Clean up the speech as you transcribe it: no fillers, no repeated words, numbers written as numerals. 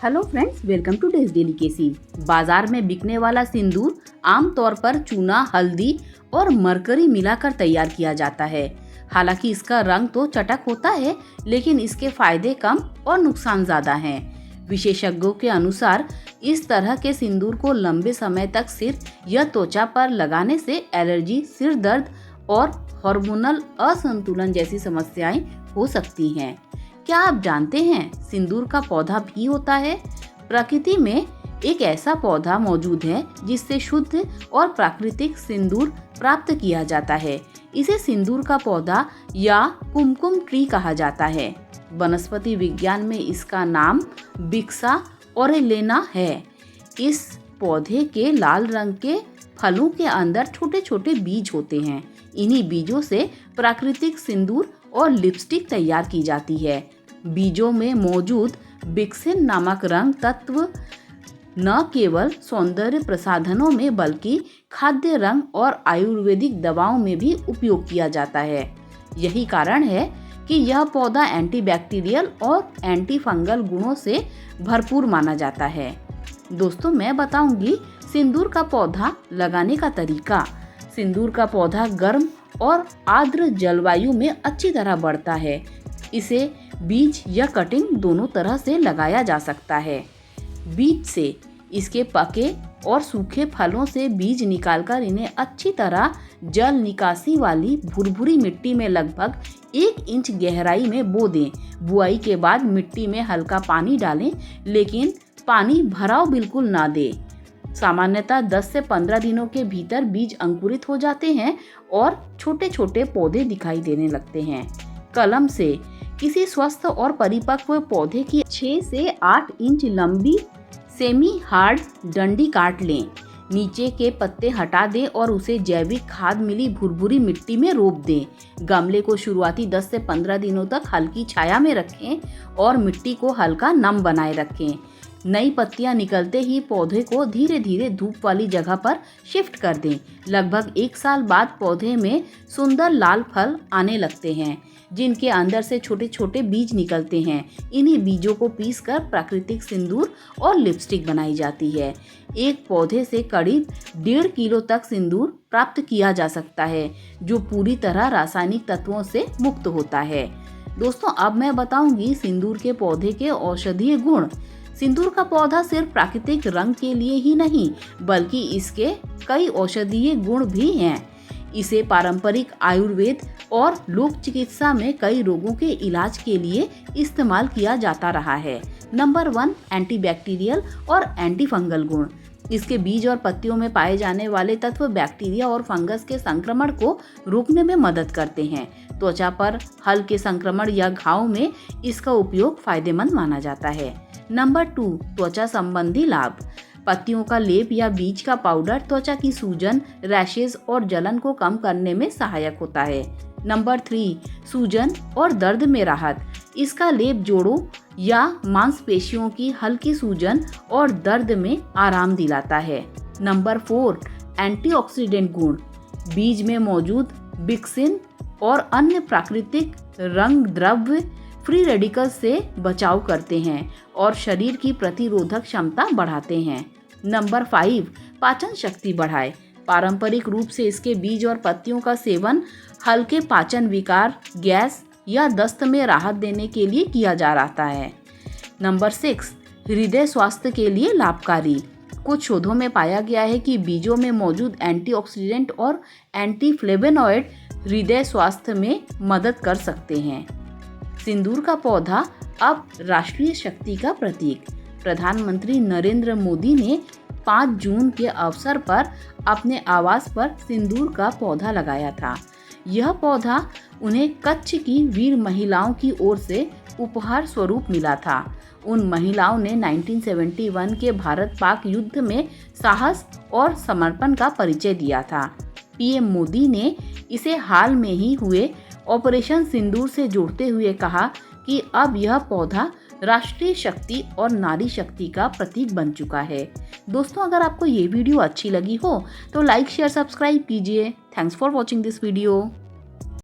Hello friends, welcome to taste delicacy. बाजार में बिकने वाला सिंदूर आमतौर पर चूना, हल्दी और मरकरी मिलाकर तैयार किया जाता है। हालांकि इसका रंग तो चटक होता है, लेकिन इसके फायदे कम और नुकसान ज्यादा हैं। विशेषज्ञों के अनुसार इस तरह के सिंदूर को लंबे समय तक सिर या त्वचा पर लगाने से एलर्जी, सिर दर्द और हार्मोनल असंतुलन जैसी समस्याएं हो सकती हैं। क्या आप जानते हैं सिंदूर का पौधा भी होता है? प्रकृति में एक ऐसा पौधा मौजूद है जिससे शुद्ध और प्राकृतिक सिंदूर प्राप्त किया जाता है। इसे सिंदूर का पौधा या कुमकुम ट्री कहा जाता है। वनस्पति विज्ञान में इसका नाम बिक्सा ओरेलेना है। इस पौधे के लाल रंग के फलों के अंदर छोटे छोटे बीज होते हैं। इन्हीं बीजों से प्राकृतिक सिंदूर और लिपस्टिक तैयार की जाती है। बीजों में मौजूद बिक्सिन नामक रंग तत्व न केवल सौंदर्य प्रसाधनों में बल्कि खाद्य रंग और आयुर्वेदिक दवाओं में भी उपयोग किया जाता है। यही कारण है कि यह पौधा एंटीबैक्टीरियल और एंटी फंगल गुणों से भरपूर माना जाता है। दोस्तों, मैं बताऊंगी सिंदूर का पौधा लगाने का तरीका। सिंदूर का पौधा गर्म और आर्द्र जलवायु में अच्छी तरह बढ़ता है। इसे बीज या कटिंग दोनों तरह से लगाया जा सकता है। बीज से इसके पके और सूखे फलों से बीज निकालकर इन्हें अच्छी तरह जल निकासी वाली भुरभुरी मिट्टी में लगभग 1 इंच गहराई में बो दें। बुआई के बाद मिट्टी में हल्का पानी डालें, लेकिन पानी भराव बिल्कुल ना दें। सामान्यतः 10 से 15 दिनों के भीतर बीज अंकुरित हो जाते हैं और छोटे छोटे पौधे दिखाई देने लगते हैं। कलम से किसी स्वस्थ और परिपक्व पौधे की 6 से 8 इंच लंबी सेमी हार्ड डंडी काट लें। नीचे के पत्ते हटा दें और उसे जैविक खाद मिली भुरभुरी मिट्टी में रोप दें। गमले को शुरुआती 10 से 15 दिनों तक हल्की छाया में रखें और मिट्टी को हल्का नम बनाए रखें। नई पत्तियां निकलते ही पौधे को धीरे धीरे धूप वाली जगह पर शिफ्ट कर दें। लगभग 1 साल बाद पौधे में सुंदर लाल फल आने लगते हैं, जिनके अंदर से छोटे छोटे बीज निकलते हैं। इन्हीं बीजों को पीसकर प्राकृतिक सिंदूर और लिपस्टिक बनाई जाती है। एक पौधे से करीब 1.5 किलो तक सिंदूर प्राप्त किया जा सकता है, जो पूरी तरह रासायनिक तत्वों से मुक्त होता है। दोस्तों, अब मैं बताऊंगी सिंदूर के पौधे के औषधीय गुण। सिंदूर का पौधा सिर्फ प्राकृतिक रंग के लिए ही नहीं, बल्कि इसके कई औषधीय गुण भी हैं। इसे पारंपरिक आयुर्वेद और लोक चिकित्सा में कई रोगों के इलाज के लिए इस्तेमाल किया जाता रहा है। नंबर 1, एंटीबैक्टीरियल और एंटी फंगल गुण। इसके बीज और पत्तियों में पाए जाने वाले तत्व बैक्टीरिया और फंगस के संक्रमण को रोकने में मदद करते हैं। त्वचा पर हल्के संक्रमण या घाव में इसका उपयोग फायदेमंद माना जाता है। नंबर 2, त्वचा संबंधी लाभ। पत्तियों का लेप या बीज का पाउडर त्वचा की सूजन, रैशेज और जलन को कम करने में सहायक होता है। नंबर 3, सूजन और दर्द में राहत। इसका लेप जोड़ों या मांसपेशियों की हल्की सूजन और दर्द में आराम दिलाता है। नंबर 4, एंटीऑक्सीडेंट गुण। बीज में मौजूद बिक्सिन और अन्य प्राकृतिक रंग द्रव्य फ्री रेडिकल्स से बचाव करते हैं और शरीर की प्रतिरोधक क्षमता बढ़ाते हैं। नंबर 5, पाचन शक्ति बढ़ाए। पारंपरिक रूप से इसके बीज और पत्तियों का सेवन हल्के पाचन विकार, गैस या दस्त में राहत देने के लिए किया जा रहा है। नंबर 6, हृदय स्वास्थ्य के लिए लाभकारी। कुछ शोधों में पाया गया है कि बीजों में मौजूद एंटीऑक्सीडेंट और एंटीफ्लेवोनॉइड हृदय स्वास्थ्य में मदद कर सकते हैं। सिंदूर का पौधा अब राष्ट्रीय शक्ति का प्रतीक। प्रधानमंत्री नरेंद्र मोदी ने 5 जून के अवसर पर अपने आवास पर सिंदूर का पौधा लगाया था। यह पौधा उन्हें कच्छ की वीर महिलाओं की ओर से उपहार स्वरूप मिला था। उन महिलाओं ने 1971 के भारत पाक युद्ध में साहस और समर्पण का परिचय दिया था। पीएम मोदी ने इसे हाल में ही हुए ऑपरेशन सिंदूर से जोड़ते हुए कहा कि अब यह पौधा राष्ट्रीय शक्ति और नारी शक्ति का प्रतीक बन चुका है। दोस्तों, अगर आपको ये वीडियो अच्छी लगी हो तो लाइक, शेयर, सब्सक्राइब कीजिए। Thanks for watching this video.